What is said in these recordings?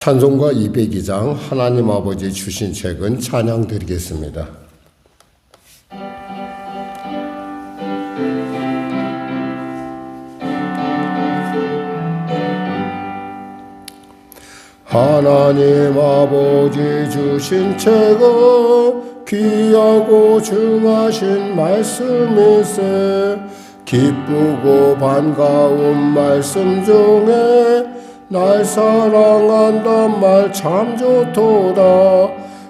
찬송가 202장 하나님 아버지 주신 책은 찬양 드리겠습니다. 하나님 아버지 주신 책은 귀하고 중하신 말씀일세. 기쁘고 반가운 말씀 중에 날 사랑한단 말 참 좋도다.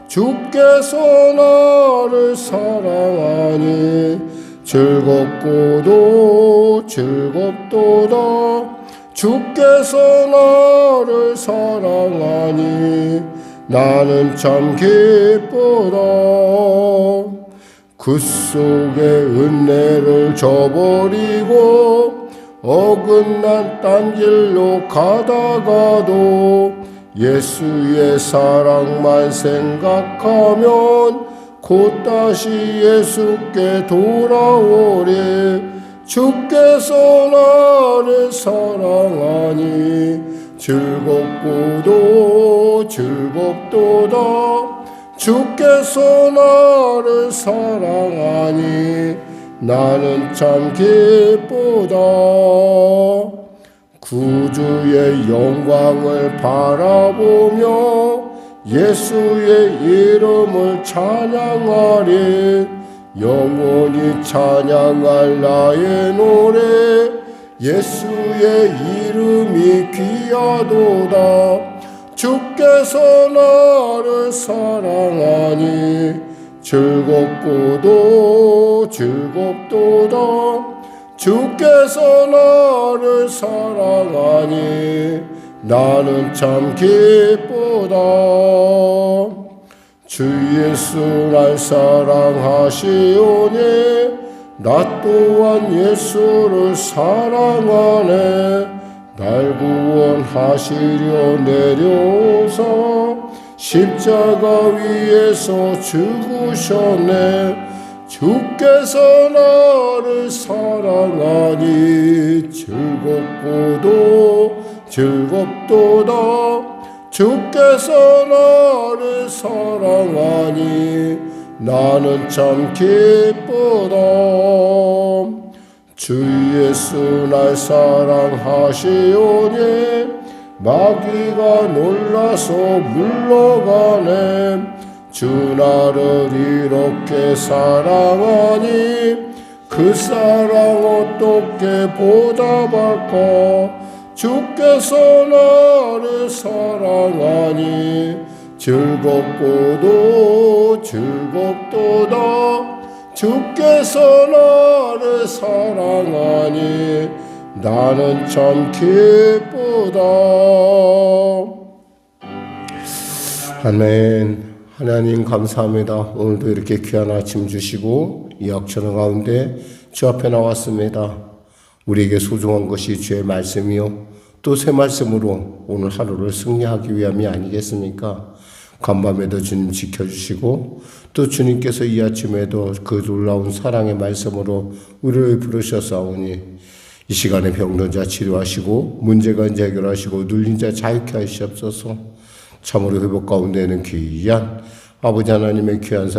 주께서 나를 사랑하니 즐겁고도 즐겁도다. 주께서 나를 사랑하니 나는 참 기쁘다. 그 속에 은혜를 저버리고 어긋난 딴 길로 가다가도 예수의 사랑만 생각하면 곧 다시 예수께 돌아오리. 주께서 나를 사랑하니 즐겁고도 즐겁도다. 주께서 나를 사랑하니 나는 참 기쁘다. 구주의 영광을 바라보며 예수의 이름을 찬양하리. 영원히 찬양할 나의 노래 예수의 이름이 귀하도다. 주께서 나를 사랑하니 즐겁고도 즐겁도다. 주께서 나를 사랑하니 나는 참 기쁘다. 주 예수 날 사랑하시오니 나 또한 예수를 사랑하네. 날 구원하시려 내려오사 십자가 위에서 죽으셨네. 주께서 나를 사랑하니 즐겁고도 즐겁도다. 주께서 나를 사랑하니 나는 참 기쁘다. 주 예수 날 사랑하시오니 마귀가 놀라서 물러가네. 주 나를 이렇게 사랑하니 그 사랑 어떻게 보답할까. 주께서 나를 사랑하니 즐겁고도 즐겁도다. 주께서 나를 사랑하니 나는 참 기쁘다. 아멘. 하나님 감사합니다. 오늘도 이렇게 귀한 아침 주시고 이 약천의 가운데 주 앞에 나왔습니다. 우리에게 소중한 것이 주의 말씀이요 또 새 말씀으로 오늘 하루를 승리하기 위함이 아니겠습니까? 간밤에도 주님 지켜주시고 또 주님께서 이 아침에도 그 놀라운 사랑의 말씀으로 우리를 부르셨사오니 이 시간에 병든 자 치료하시고 문제가 이제 해결하시고 눌린 자 자유케 하시옵소서. 참으로 회복 가운데는 귀한 아버지 하나님의 귀한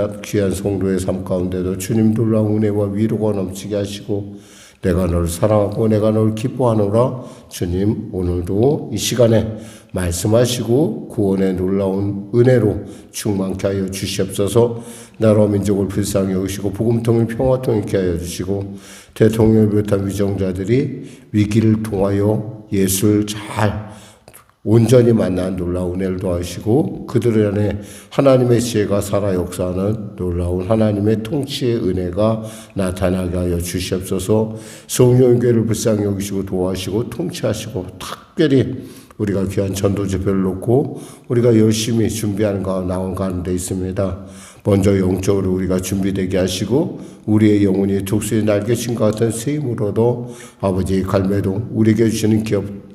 성도의 삶 가운데도 주님 놀라운 은혜와 위로가 넘치게 하시고 내가 너를 사랑하고 내가 너를 기뻐하노라. 주님 오늘도 이 시간에 말씀하시고 구원의 놀라운 은혜로 충만케 하여 주시옵소서. 나라 민족을 불쌍히 여기시고 복음통일 평화통일케 하여 주시고 대통령을 비롯한 위정자들이 위기를 통하여 예수를 잘 온전히 만난 놀라운 은혜를 더하시고 그들 안에 하나님의 지혜가 살아 역사하는 놀라운 하나님의 통치의 은혜가 나타나게 하여 주시옵소서. 성령교회를 불쌍히 여기시고 도와하시고 통치하시고 특별히 우리가 귀한 전도 집회를 놓고 우리가 열심히 준비하는 나온 가운데 있습니다. 먼저 영적으로 우리가 준비되게 하시고 우리의 영혼이 독수리 날개친과 같은 새 힘으로도 아버지의 갈매동 우리에게 주시는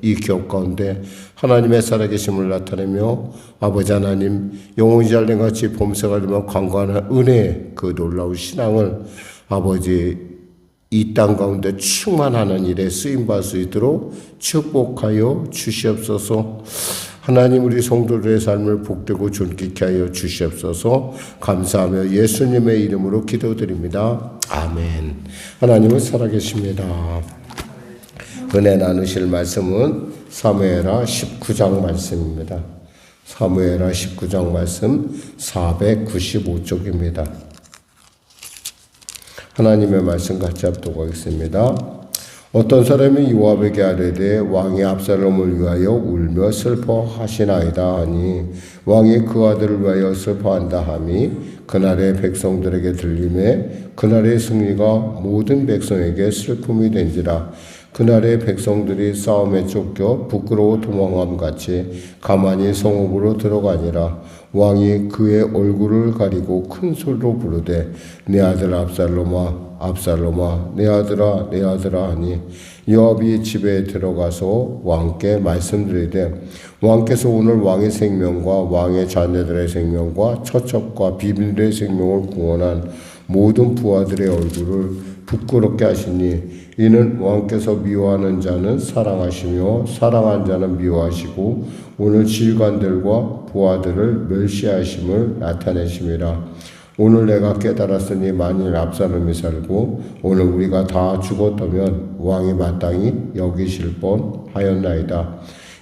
이 기업 가운데 하나님의 살아계심을 나타내며 아버지 하나님 영혼이 잘된 같이 봄새가 되면 광고하는 은혜의 그 놀라운 신앙을 아버지 이 땅 가운데 충만하는 일에 쓰임받을 수 있도록 축복하여 주시옵소서. 하나님 우리 성도들의 삶을 복되고 존귀케 하여 주시옵소서. 감사하며 예수님의 이름으로 기도드립니다. 아멘. 하나님은 살아계십니다. 은혜 나누실 말씀은 사무엘하 19장 말씀입니다. 사무엘하 19장 말씀 495쪽입니다. 하나님의 말씀 같이 합독 하겠습니다. 어떤 사람이 요압에게 아뢰되 왕이 압살롬을 위하여 울며 슬퍼하시나이다 하니 왕이 그 아들을 위하여 슬퍼한다 하니 그날의 백성들에게 들림에 그날의 승리가 모든 백성에게 슬픔이 된지라. 그날의 백성들이 싸움에 쫓겨 부끄러워 도망함같이 가만히 성읍으로 들어가니라. 왕이 그의 얼굴을 가리고 큰 소리로 부르되 내 아들 압살롬아 압살롬아 내 아들아 내 아들아 하니 요압이 집에 들어가서 왕께 말씀드리되 왕께서 오늘 왕의 생명과 왕의 자녀들의 생명과 처첩과 비밀의 생명을 구원한 모든 부하들의 얼굴을 부끄럽게 하시니 이는 왕께서 미워하는 자는 사랑하시며 사랑한 자는 미워하시고 오늘 지휘관들과 부하들을 멸시하심을 나타내심이라. 오늘 내가 깨달았으니 만일 압살롬이 살고 오늘 우리가 다 죽었다면 왕이 마땅히 여기실 뻔하였나이다.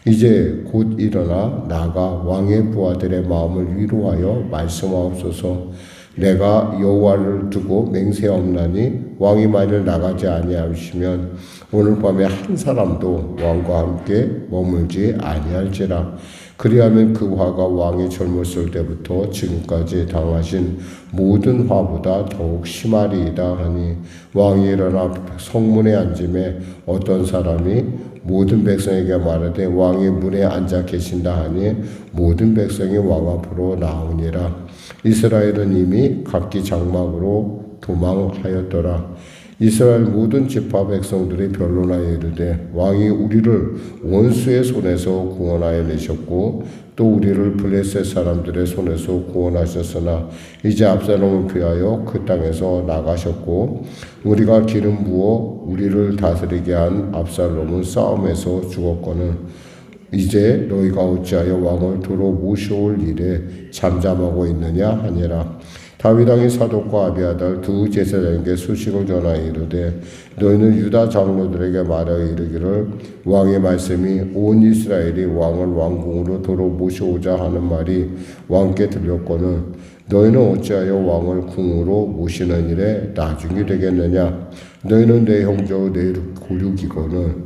이제 곧 일어나 나가 왕의 부하들의 마음을 위로하여 말씀하옵소서. 내가 여호와를 두고 맹세하옵나니 왕이 만일 나가지 아니하시면 오늘 밤에 한 사람도 왕과 함께 머물지 아니할지라. 그리하면 그 화가 왕이 젊었을 때부터 지금까지 당하신 모든 화보다 더욱 심하리이다 하니 왕이 일어나 성문에 앉음에 어떤 사람이 모든 백성에게 말하되 왕이 문에 앉아 계신다 하니 모든 백성이 왕 앞으로 나오니라. 이스라엘은 이미 각기 장막으로 도망하였더라. 이스라엘 모든 지파 백성들이 변론하여 이르되 왕이 우리를 원수의 손에서 구원하여 내셨고 또 우리를 블레셋 사람들의 손에서 구원하셨으나 이제 압살롬을 피하여 그 땅에서 나가셨고 우리가 기름 부어 우리를 다스리게 한 압살롬은 싸움에서 죽었거늘 이제 너희가 어찌하여 왕을 도로 모셔올 일에 잠잠하고 있느냐 하니라. 다윗 왕이 사독과 아비아달 두 제사장에게 수식을 전하여 이르되 너희는 유다 장로들에게 말하여 이르기를 왕의 말씀이 온 이스라엘이 왕을 왕궁으로 도로 모셔오자 하는 말이 왕께 들렸거늘 너희는 어찌하여 왕을 궁으로 모시는 일에 나중이 되겠느냐. 너희는 내 형제와 내 고륙이거늘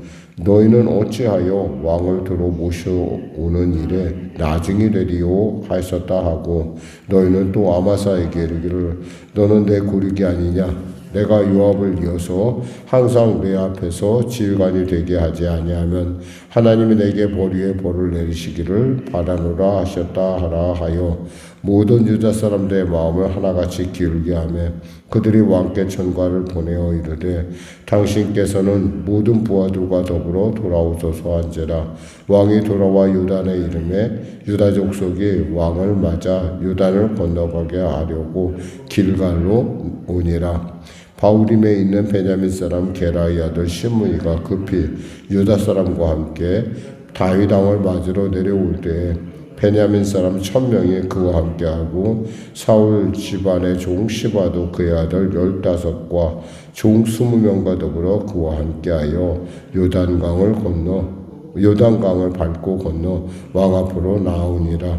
너희는 어찌하여 왕을 들어 모셔오는 일에 나중이 되리요 하였었다 하고 너희는 또 아마사에게 이르기를 너는 내 고륙이 아니냐. 내가 요압을 이어서 항상 내 앞에서 지휘관이 되게 하지 아니하면 하나님이 내게 벌 위에 벌을 내리시기를 바라노라 하셨다 하라 하여 모든 유다 사람들의 마음을 하나같이 기울게 하며 그들이 왕께 전과를 보내어 이르되 당신께서는 모든 부하들과 더불어 돌아오소서 한지라. 왕이 돌아와 요단의 이름에 유다 족속이 왕을 맞아 요단을 건너가게 하려고 길갈로 오니라. 바울임에 있는 베냐민 사람 게라의 아들 시므이가 급히 유다 사람과 함께 다윗 왕을 맞으러 내려올 때에 베냐민 사람 1000명이 그와 함께하고 사울 집안의 종 시바도 그의 아들 15과 종 20명과 더불어 그와 함께하여 요단강을 밟고 건너 왕 앞으로 나오니라.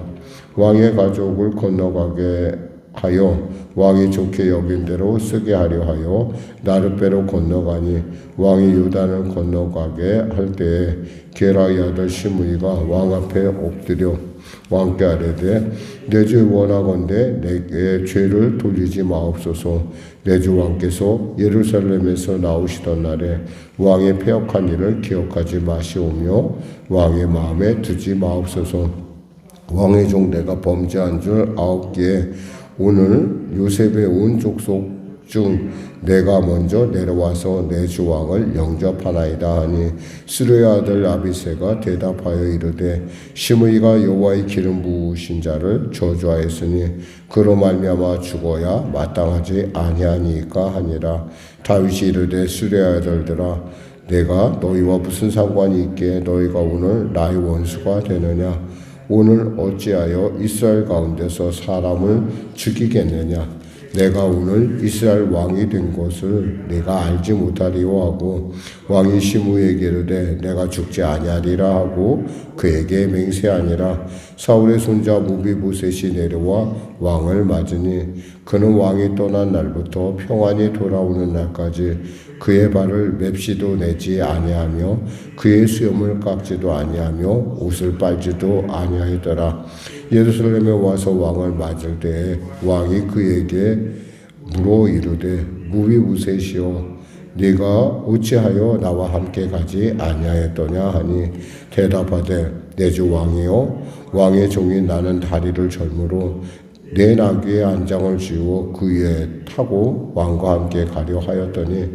왕의 가족을 건너가게 하여 왕이 좋게 여긴 대로 쓰게 하려 하여 나룻배로 건너가니 왕이 요단을 건너가게 할 때에 게라의 아들 시므이가 왕 앞에 엎드려 왕께 아뢰되 내 주 원하건대 내게 죄를 돌리지 마옵소서. 내 주 왕께서 예루살렘에서 나오시던 날에 왕의 패역한 일을 기억하지 마시오며 왕의 마음에 두지 마옵소서. 왕의 종 내가 범죄한 줄 아옵기에 오늘 요셉의 온 족속 중 내가 먼저 내려와서 내 주 왕을 영접하나이다 하니 스루의 아들 아비새가 대답하여 이르되 시므이가 여호와의 기름 부으신 자를 저주하였으니 그로 말미암아 죽어야 마땅하지 아니하니까 하니라. 다윗이 이르되 스루의 아들들아 내가 너희와 무슨 상관이 있기에 너희가 오늘 나의 원수가 되느냐. 오늘 어찌하여 이스라엘 가운데서 사람을 죽이겠느냐? 내가 오늘 이스라엘 왕이 된 것을 내가 알지 못하리오 하고 왕이 시므에게 이르되 내가 죽지 아니하리라 하고 그에게 맹세하니라. 사울의 손자 무비보셋이 내려와 왕을 맞으니 그는 왕이 떠난 날부터 평안히 돌아오는 날까지 그의 발을 맵시도 내지 아니하며 그의 수염을 깎지도 아니하며 옷을 빨지도 아니하였더라. 예루살렘에 와서 왕을 맞을 때에 왕이 그에게 물어 이르되 무비보셋이여 네가 어찌하여 나와 함께 가지 아니하였더냐 하니 대답하되 내 주 왕이여 왕의 종이 나는 다리를 절므로 내 나귀의 안장을 지워 그 위에 타고 왕과 함께 가려 하였더니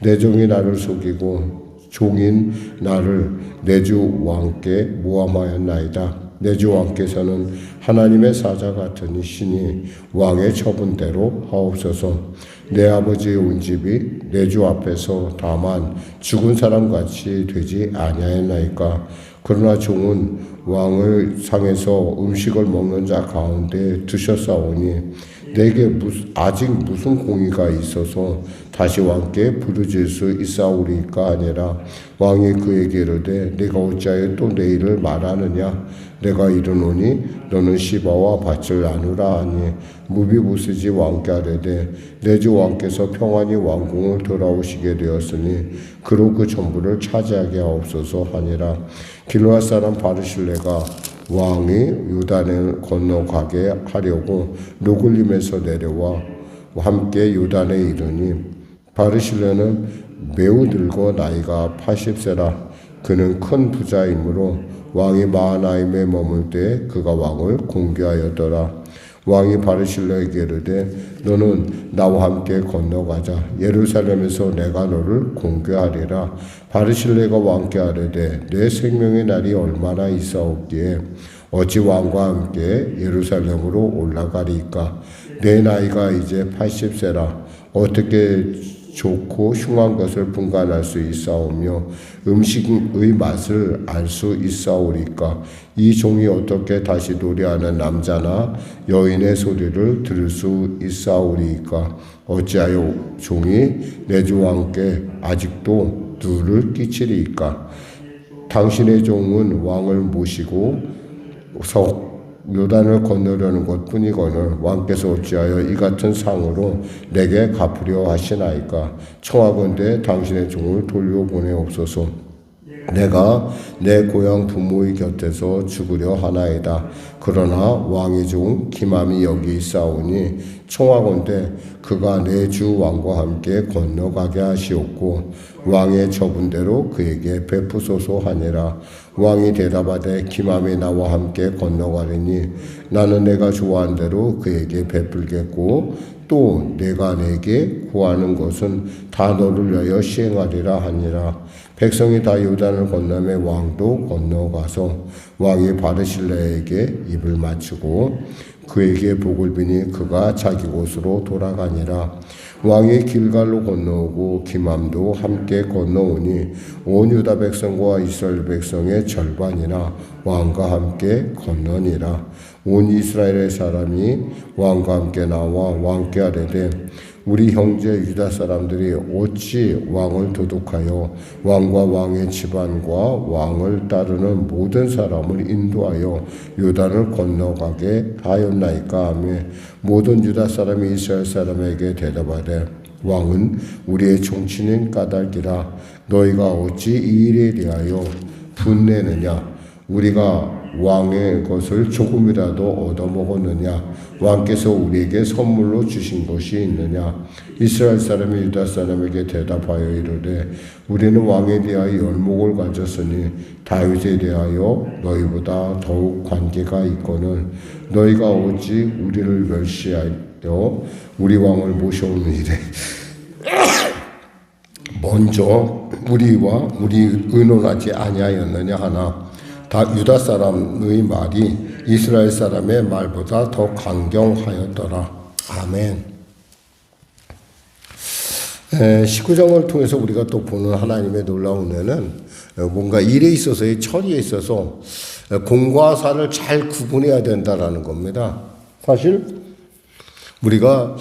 내 종이 나를 속이고 종인 나를 내 주 왕께 모함하였나이다. 내 주 왕께서는 하나님의 사자 같은 이시니 왕의 처분대로 하옵소서. 내 아버지의 온 집이 내 주 앞에서 다만 죽은 사람같이 되지 아니하였나이까. 그러나 종은 왕을 상에서 음식을 먹는 자 가운데 두셨사오니 내게 아직 무슨 공의가 있어서 다시 왕께 부르질 수 있사오리까 하니라. 왕이 그에게 이르되 네가 어찌하여 또 내 일을 말하느냐? 내가 이르노니 너는 시바와 밭을 나누라 하니 무비보셋이 왕께 아뢰되 내 주 왕께서 평안히 왕궁을 돌아오시게 되었으니 그로 그 전부를 차지하게 하옵소서 하니라. 길르앗 사람 바르실레가 왕이 요단을 건너가게 하려고 로글림에서 내려와 함께 요단에 이르니 바르실레는 매우 늙어 나이가 80세라. 그는 큰 부자이므로 왕이 마하나임에 머물 때 그가 왕을 공개하였더라. 왕이 바르실레에게 이르되 너는 나와 함께 건너가자. 예루살렘에서 내가 너를 공개하리라. 바르실레가 왕께 아뢰되 내 생명의 날이 얼마나 있사옵기에 어찌 왕과 함께 예루살렘으로 올라가리까? 내 나이가 이제 80세라. 어떻게 좋고 흉한 것을 분간할 수 있사오며 음식의 맛을 알 수 있사오리까? 이 종이 어떻게 다시 노래하는 남자나 여인의 소리를 들을 수 있사오리까? 어찌하여 종이 내 주 왕께 아직도 누를 끼치리까? 당신의 종은 왕을 모시고 요단을 건너려는 것 뿐이거늘 왕께서 어찌하여 이 같은 상으로 내게 갚으려 하시나이까? 청하건대 당신의 종을 돌려보내옵소서. 내가 내 고향 부모의 곁에서 죽으려 하나이다. 그러나 왕의 종 기맘이 여기 있사오니 청하건대 그가 내 주 왕과 함께 건너가게 하시옵고 왕의 처분대로 그에게 베푸소서 하니라. 왕이 대답하되 기맘이 나와 함께 건너가리니 나는 내가 좋아한 대로 그에게 베풀겠고 또 내가 내게 구하는 것은 다 너를 위하여 시행하리라 하니라. 백성이 다 요단을 건너매 왕도 건너가서 왕이 바르실레에게 입을 맞추고 그에게 복을 비니 그가 자기 곳으로 돌아가니라. 왕이 길갈로 건너오고 기맘도 함께 건너오니 온 유다 백성과 이스라엘 백성의 절반이나 왕과 함께 건너니라. 온 이스라엘의 사람이 왕과 함께 나와 왕께 아뢰되 우리 형제 유다 사람들이 어찌 왕을 도둑하여 왕과 왕의 집안과 왕을 따르는 모든 사람을 인도하여 요단을 건너가게 하였나이까 하며 모든 유다 사람이 이스라엘 사람에게 대답하되 왕은 우리의 종친인 까닭이라. 너희가 어찌 이 일에 대하여 분내느냐? 우리가 왕의 것을 조금이라도 얻어먹었느냐? 왕께서 우리에게 선물로 주신 것이 있느냐? 이스라엘 사람이 유다 사람에게 대답하여 이르되 우리는 왕에 대하여 열목을 가졌으니 다윗에 대하여 너희보다 더욱 관계가 있거늘 너희가 어찌 우리를 멸시하여 우리 왕을 모셔오는 일에 먼저 우리와 우리 의논하지 아니하였느냐 하나 유다 사람의 말이 이스라엘 사람의 말보다 더 강경하였더라. 아멘. 19장을 통해서 우리가 또 보는 하나님의 놀라운 은혜는 뭔가 일에 있어서의 처리에 있어서 공과 사를 잘 구분해야 된다라는 겁니다. 사실 우리가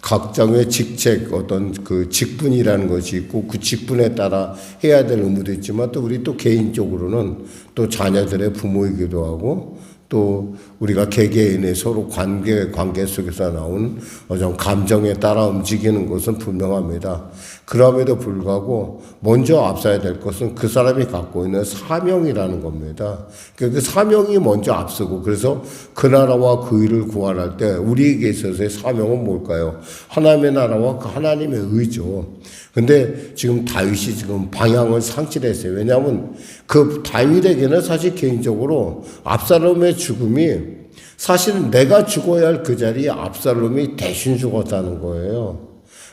각장의 직책, 어떤 그 직분이라는 것이 있고 그 직분에 따라 해야 될 의무도 있지만 또 우리 또 개인적으로는 또 자녀들의 부모이기도 하고 또 우리가 개개인의 서로 관계 속에서 나온 어떤 감정에 따라 움직이는 것은 분명합니다. 그럼에도 불구하고 먼저 앞서야 될 것은 그 사람이 갖고 있는 사명이라는 겁니다. 그 사명이 먼저 앞서고 그래서 그 나라와 그 일을 구원할 때 우리에게 있어서의 사명은 뭘까요? 하나님의 나라와 그 하나님의 의죠. 근데 지금 다윗이 지금 방향을 상실했어요. 왜냐하면 그 다윗에게는 사실 개인적으로 압살롬의 죽음이 사실은 내가 죽어야 할 그 자리에 압살롬이 대신 죽었다는 거예요.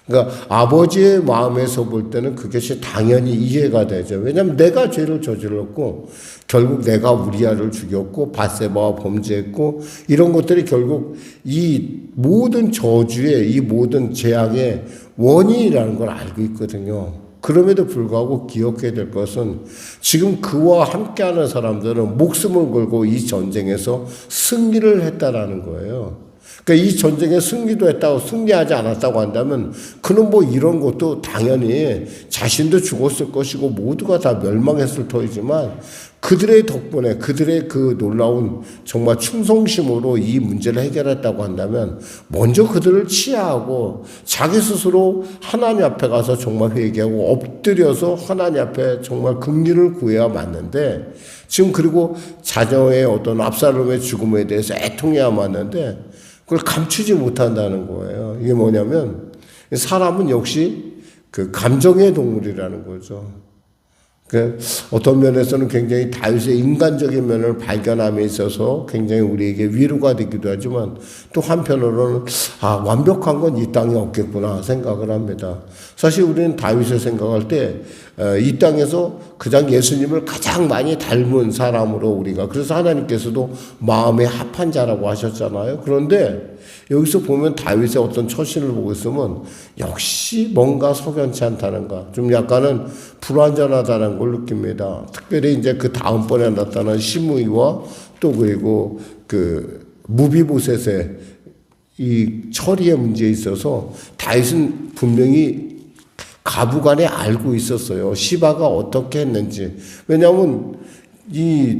그러니까 아버지의 마음에서 볼 때는 그것이 당연히 이해가 되죠. 왜냐하면 내가 죄를 저질렀고 결국 내가 우리아를 죽였고 밧세바와 범죄했고 이런 것들이 결국 이 모든 저주의 이 모든 재앙의 원인이라는 걸 알고 있거든요. 그럼에도 불구하고 기억해야 될 것은 지금 그와 함께하는 사람들은 목숨을 걸고 이 전쟁에서 승리를 했다라는 거예요. 그러니까 이 전쟁에 승리도 했다고 승리하지 않았다고 한다면 그는 뭐 이런 것도 당연히 자신도 죽었을 것이고 모두가 다 멸망했을 터이지만 그들의 덕분에 그들의 그 놀라운 정말 충성심으로 이 문제를 해결했다고 한다면 먼저 그들을 치하하고 자기 스스로 하나님 앞에 가서 정말 회개하고 엎드려서 하나님 앞에 정말 긍휼을 구해야 맞는데 지금 그리고 자녀의 어떤 압살롬의 죽음에 대해서 애통해야 맞는데 그걸 감추지 못한다는 거예요. 이게 뭐냐면 사람은 역시 그 감정의 동물이라는 거죠. 그 어떤 면에서는 굉장히 다윗의 인간적인 면을 발견함에 있어서 굉장히 우리에게 위로가 되기도 하지만 또 한편으로는 완벽한 건 이 땅에 없겠구나 생각을 합니다. 사실 우리는 다윗을 생각할 때 이 땅에서 가장 예수님을 가장 많이 닮은 사람으로 우리가 그래서 하나님께서도 마음에 합한 자라고 하셨잖아요. 그런데 여기서 보면 다윗의 어떤 처신을 보고 있으면 역시 뭔가 석연치 않다는가 좀 약간은 불완전하다는 걸 느낍니다. 특별히 이제 그 다음번에 나타난 시므이와 또 그리고 그 무비보셋의 이 처리의 문제에 있어서 다윗은 분명히 가부간에 알고 있었어요. 시바가 어떻게 했는지. 왜냐하면 이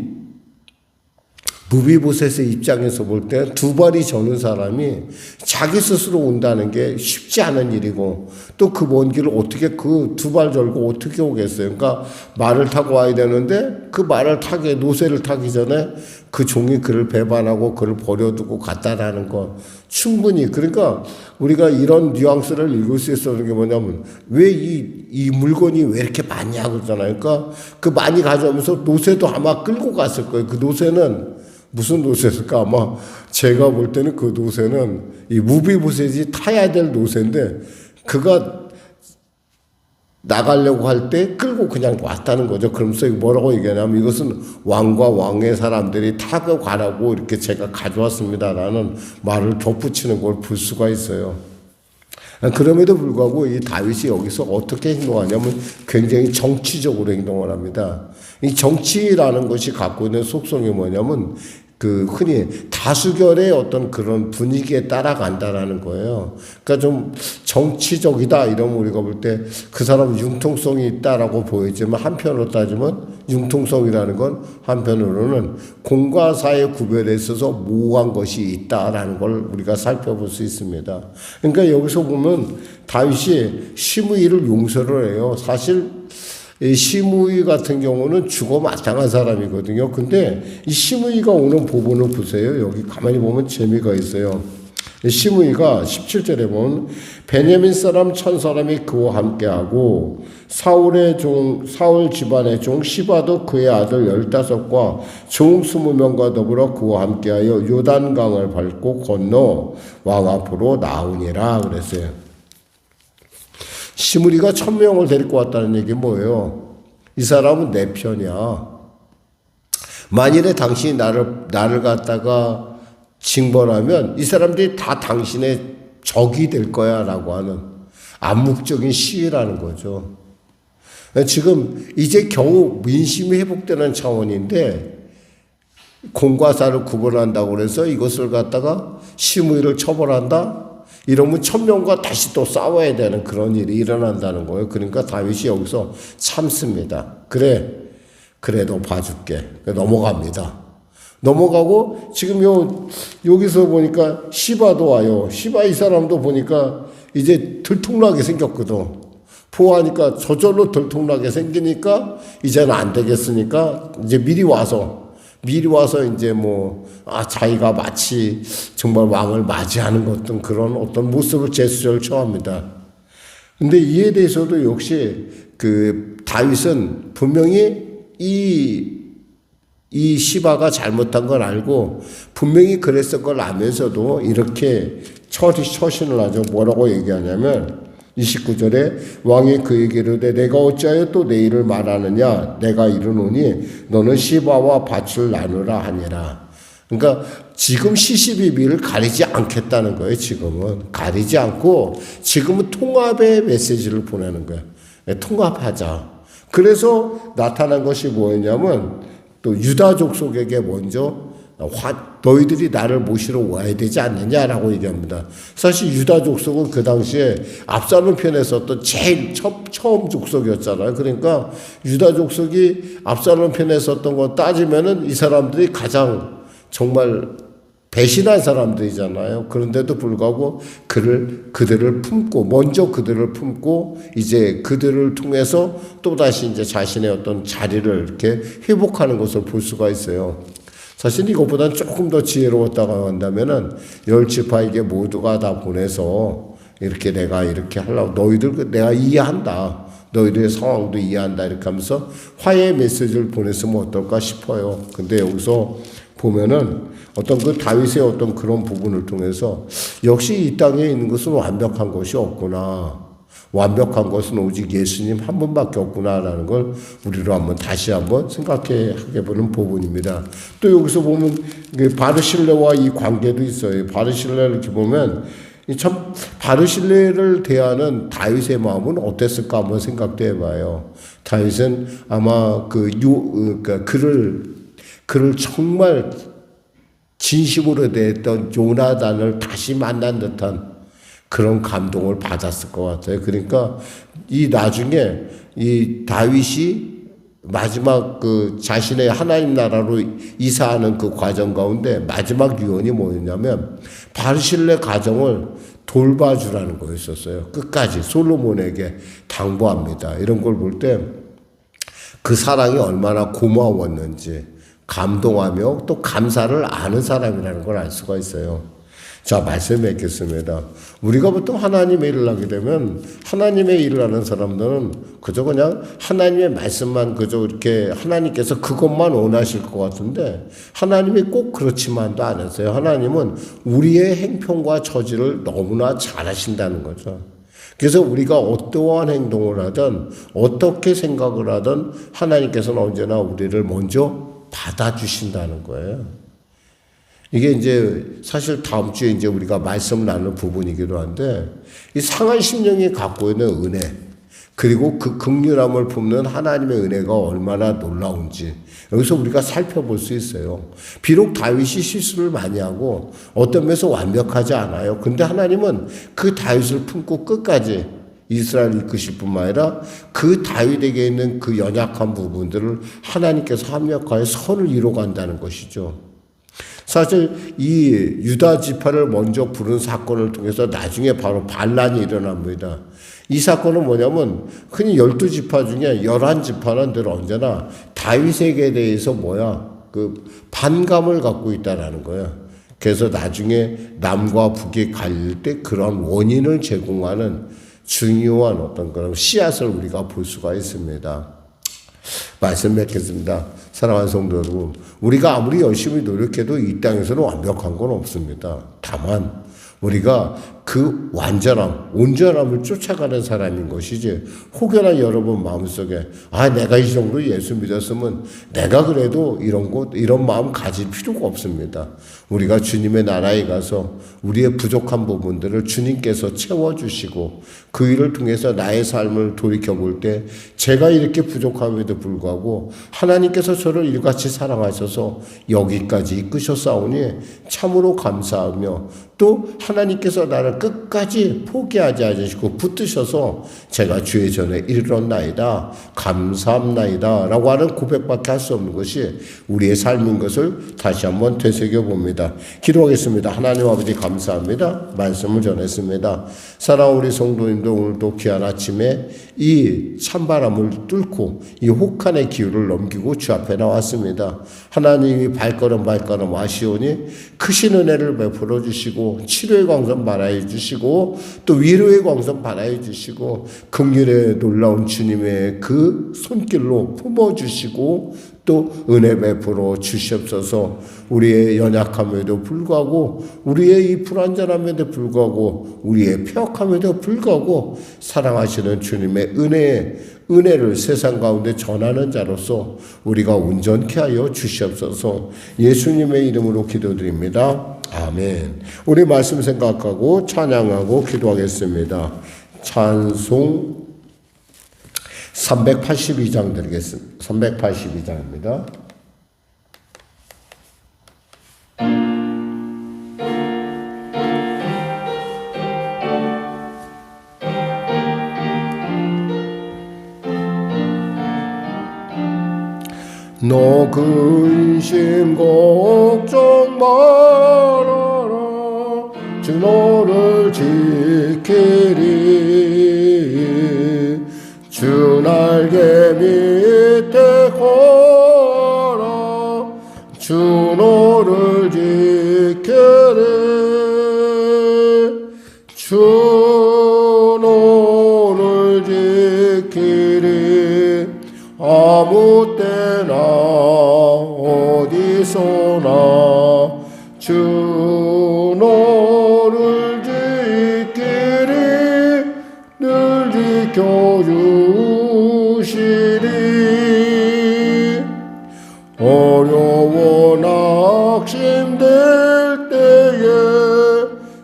무비보셋의 입장에서 볼 때 두 발이 저는 사람이 자기 스스로 온다는 게 쉽지 않은 일이고 또 그 먼 길을 어떻게 그 두 발 절고 어떻게 오겠어요. 그러니까 말을 타고 와야 되는데 그 말을 타기 노새를 타기 전에 그 종이 그를 배반하고 그를 버려두고 갔다라는 거 충분히 그러니까 우리가 이런 뉘앙스를 읽을 수 있었던 게 뭐냐면 왜 이 물건이 왜 이렇게 많냐 그러잖아요. 그러니까 그 많이 가져오면서 노새도 아마 끌고 갔을 거예요. 그 노새는 무슨 노새일까? 아마 제가 볼 때는 그 노새는 이 무비보셋이 타야 될 노새인데 그가 나가려고 할 때 끌고 그냥 왔다는 거죠. 그러면서 뭐라고 얘기하냐면 이것은 왕과 왕의 사람들이 타고 가라고 이렇게 제가 가져왔습니다라는 말을 덧붙이는 걸 볼 수가 있어요. 그럼에도 불구하고 이 다윗이 여기서 어떻게 행동하냐면 굉장히 정치적으로 행동을 합니다. 이 정치라는 것이 갖고 있는 속성이 뭐냐면 그 흔히 다수결의 어떤 그런 분위기에 따라간다라는 거예요. 그러니까 좀 정치적이다 이러면 우리가 볼 때 그 사람은 융통성이 있다라고 보이지만 한편으로 따지면 융통성이라는 건 한편으로는 공과 사의 구별에 있어서 모호한 것이 있다라는 걸 우리가 살펴볼 수 있습니다. 그러니까 여기서 보면 다윗이 시므이를 용서를 해요. 사실 이 시므이 같은 경우는 죽어 마땅한 사람이거든요. 근데 이 시므이가 오는 부분을 보세요. 여기 가만히 보면 재미가 있어요. 시므이가 17절에 보면 베냐민 사람 1000사람이 그와 함께하고 사울 집안의 종 시바도 그의 아들 15과 종 20명과 더불어 그와 함께하여 요단강을 밟고 건너 왕 앞으로 나오니라 그랬어요. 시므리가 1000명을 데리고 왔다는 얘기 뭐예요? 이 사람은 내 편이야. 만일에 당신이 나를 갖다가 징벌하면 이 사람들이 다 당신의 적이 될 거야 라고 하는 암묵적인 시위라는 거죠. 지금 이제 겨우 민심이 회복되는 차원인데 공과 사를 구분한다고 그래서 이것을 갖다가 심의를 처벌한다? 이러면 천명과 다시 또 싸워야 되는 그런 일이 일어난다는 거예요. 그러니까 다윗이 여기서 참습니다. 그래도 봐줄게. 넘어갑니다. 넘어가고 지금 여기서 보니까 시바도 와요. 시바 이 사람도 보니까 이제 들통나게 생겼거든. 보호하니까 저절로 들통나게 생기니까 이제는 안 되겠으니까 이제 미리 와서 이제 자기가 마치 정말 왕을 맞이하는 어떤 그런 어떤 모습을 제스처를 처합니다. 근데 이에 대해서도 역시 그 다윗은 분명히 이 시바가 잘못한 걸 알고 분명히 그랬을 걸 알면서도 이렇게 처신을 하죠. 뭐라고 얘기하냐면 29절에 왕이 그에게 이르되 내가 어찌하여 또 내 일을 말하느냐 내가 이르노니 너는 시바와 밭을 나누라 하니라. 그러니까 지금 시시비비를 가리지 않겠다는 거예요. 지금은 가리지 않고 지금은 통합의 메시지를 보내는 거예요. 통합하자. 그래서 나타난 것이 뭐였냐면 또 유다 족속에게 먼저 너희들이 나를 모시러 와야 되지 않느냐라고 얘기합니다. 사실 유다 족속은 그 당시에 압살롬 편에 썼던 제일 처음 족속이었잖아요. 그러니까 유다 족속이 압살롬 편에 썼던 거 따지면은 이 사람들이 가장 정말 배신한 사람들이잖아요. 그런데도 불구하고 그들을 품고 이제 그들을 통해서 또다시 이제 자신의 어떤 자리를 이렇게 회복하는 것을 볼 수가 있어요. 사실 이것보다는 조금 더 지혜로웠다고 한다면은 10지파에게 모두가 다 보내서 이렇게 내가 이렇게 하려고 너희들 내가 이해한다. 너희들의 상황도 이해한다. 이렇게 하면서 화해의 메시지를 보냈으면 어떨까 싶어요. 근데 여기서 보면은 어떤 그 다윗의 어떤 그런 부분을 통해서 역시 이 땅에 있는 것은 완벽한 것이 없구나. 완벽한 것은 오직 예수님 한 분밖에 없구나라는 걸 우리로 다시 한번 생각하게 보는 부분입니다. 또 여기서 보면 바르실레와 이 관계도 있어요. 바르실레를 이렇게 보면 참 바르실레를 대하는 다윗의 마음은 어땠을까 한번 생각도 해봐요. 다윗은 아마 그러니까 그를 정말 진심으로 대했던 요나단을 다시 만난 듯한 그런 감동을 받았을 것 같아요. 그러니까 이 나중에 이 다윗이 마지막 그 자신의 하나님 나라로 이사하는 그 과정 가운데 마지막 유언이 뭐였냐면 바르실레 가정을 돌봐주라는 거였었어요. 끝까지 솔로몬에게 당부합니다. 이런 걸 볼 때 그 사랑이 얼마나 고마웠는지 감동하며 또 감사를 아는 사람이라는 걸 알 수가 있어요. 자, 말씀 맺겠습니다. 우리가 보통 하나님의 일을 하게 되면 하나님의 일을 하는 사람들은 그저 그냥 하나님의 말씀만 그저 이렇게 하나님께서 그것만 원하실 것 같은데 하나님이 꼭 그렇지만도 않으세요. 하나님은 우리의 행편과 처지를 너무나 잘 하신다는 거죠. 그래서 우리가 어떠한 행동을 하든 어떻게 생각을 하든 하나님께서는 언제나 우리를 먼저 받아주신다는 거예요. 이게 이제 사실 다음 주에 이제 우리가 말씀 나눌 부분이기도 한데 이 상한 심령이 갖고 있는 은혜 그리고 그 긍휼함을 품는 하나님의 은혜가 얼마나 놀라운지 여기서 우리가 살펴볼 수 있어요. 비록 다윗이 실수를 많이 하고 어떤 면에서 완벽하지 않아요. 근데 하나님은 그 다윗을 품고 끝까지 이스라엘을 이끄실 뿐만 아니라 그 다윗에게 있는 그 연약한 부분들을 하나님께서 합력하여 선을 이뤄간다는 것이죠. 사실 이 유다 지파를 먼저 부른 사건을 통해서 나중에 바로 반란이 일어납니다. 이 사건은 뭐냐면 흔히 12지파 중에 11지파는 늘 언제나 다윗에게 대해서 반감을 갖고 있다라는 거예요. 그래서 나중에 남과 북이 갈릴 때 그런 원인을 제공하는 중요한 어떤 그런 씨앗을 우리가 볼 수가 있습니다. 말씀 맺겠습니다. 사랑하는 성도 여러분, 우리가 아무리 열심히 노력해도 이 땅에서는 완벽한 건 없습니다. 다만 우리가 그 온전함을 쫓아가는 사람인 것이지 혹여나 여러분 마음속에 내가 이 정도 예수 믿었으면 내가 그래도 이런 마음 가질 필요가 없습니다. 우리가 주님의 나라에 가서 우리의 부족한 부분들을 주님께서 채워주시고 그 일을 통해서 나의 삶을 돌이켜볼 때 제가 이렇게 부족함에도 불구하고 하나님께서 저를 이같이 사랑하셔서 여기까지 이끄셨사오니 참으로 감사하며 또 하나님께서 나를 끝까지 포기하지 않으시고 붙드셔서 제가 주의 전에 이르렀나이다 감사합나이다 라고 하는 고백밖에 할 수 없는 것이 우리의 삶인 것을 다시 한번 되새겨봅니다. 기도하겠습니다. 하나님 아버지 감사합니다. 말씀을 전했습니다. 사랑하는 우리 성도님도 오늘도 귀한 아침에 이 찬바람을 뚫고 이 혹한의 기후를 넘기고 주 앞에 나왔습니다. 하나님이 발걸음 아시오니 크신 은혜를 베풀어 주시고 치료의 광선 발하여 주시고 또 위로의 광선 발하여 주시고 긍휼의 놀라운 주님의 그 손길로 품어주시고 또 은혜 베풀어 주시옵소서. 우리의 연약함에도 불구하고 우리의 이 불완전함에도 불구하고 우리의 폐역함에도 불구하고 사랑하시는 주님의 은혜를 세상 가운데 전하는 자로서 우리가 온전케 하여 주시옵소서. 예수님의 이름으로 기도드립니다. 아멘. 우리 말씀 생각하고 찬양하고 기도하겠습니다. 찬송 382장 드리겠습니다. 382장입니다. 너 근심 걱정 말아라 주 너를 지키리 주 날개 밑에 걸어 주 너를 지키리 주 너를 지키리 아무 때나 어디서나 주 너를 지키리 늘 지켜주시리 어려워 낙심될 때에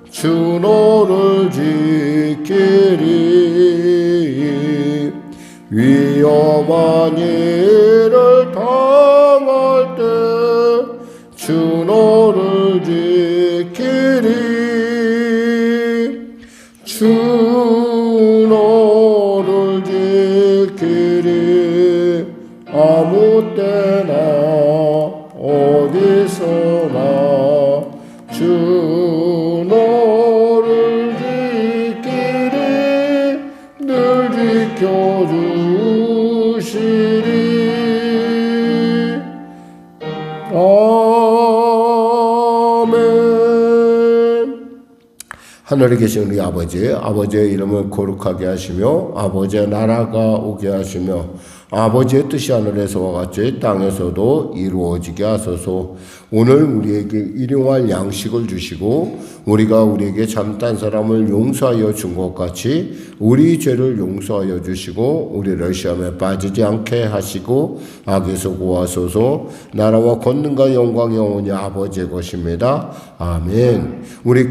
주 너를 지키리 위험한 일을 당할 때 주 너를 지키리 주 너를 지키리 아무 때나 어디서나 주 너를 지키리 늘 지켜주시리 아멘. 하늘에 계신 우리 아버지의 이름을 거룩하게 하시며 아버지의 나라가 오게 하시며 아버지의 뜻이 하늘에서와 같이 땅에서도 이루어지게 하소서. 오늘 우리에게 일용할 양식을 주시고 우리가 우리에게 잘못한 사람을 용서하여 준 것 같이 우리 죄를 용서하여 주시고 우리를 시험에 빠지지 않게 하시고 악에서 구하소서. 나라와 권능과 영광이 영원히 아버지의 것입니다. 아멘. 우리